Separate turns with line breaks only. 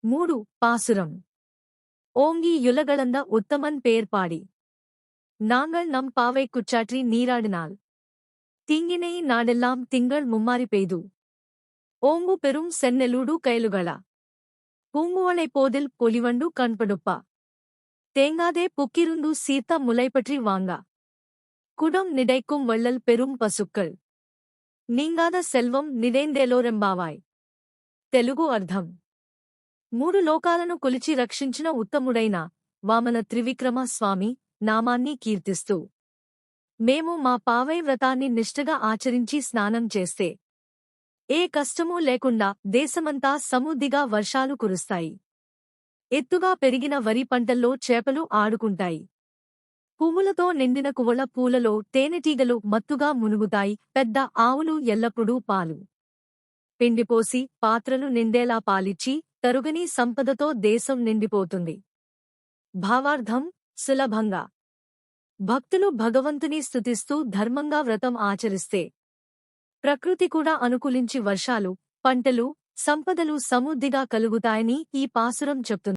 3 பாசுரம். ஓங்கி யுலகளந்த உத்தமன் பேர் பாடி நாங்கள் நம் பாவை குச்சாற்றி நீராடினால் தீங்கினை நாடெல்லாம் திங்கள் மும்மாரி பெய்து ஓங்கு பெரும் சென்னெலுடு கயலுகளா பூங்குவளை போதில் பொலிவண்டு கண்படுப்பா தேங்காதே புக்கிருந்து சீத்த முலைப்பற்றி வாங்கா குடம் நிடைக்கும் வள்ளல் பெரும் పశుக்கள் నీంగాద సెల్వం నిడేందేలోరెంబావాయ్. తెలుగు అర్థం. 3 లోకాలను కొలిచి రక్షించిన ఉత్తముడైన వామన త్రివిక్రమ స్వామి నామాన్ని కీర్తిస్తూ మేము మా పావై వ్రతాన్ని నిష్ఠగా ఆచరించి స్నానం చేస్తే ఏ కష్టమూ లేకుండా దేశమంతా సమృద్ధిగా వర్షాలు కురుస్తాయి. ఎత్తుగా పెరిగిన వరి పంటల్లో చేపలు ఆడుకుంటాయి. పువ్వులతో నిండిన కువళ పూలలో తేనెటీగలు మత్తుగా మునుగుతాయి. పెద్ద ఆవులు ఎల్లప్పుడూ పాలు పిండిపోసి పాత్రలు నిండేలా పాలిచ్చి తరుగని సంపదతో దేశం నిండిపోతుంది. భావార్థం. సులభంగా భక్తులు భగవంతుని స్తుతిస్తూ ధర్మంగా వ్రతం ఆచరిస్తే ప్రకృతి కూడా అనుకూలించి వర్షాలు, పంటలు, సంపదలు సమృద్ధిగా కలుగుతాయని ఈ పాసురం చెప్తుంది.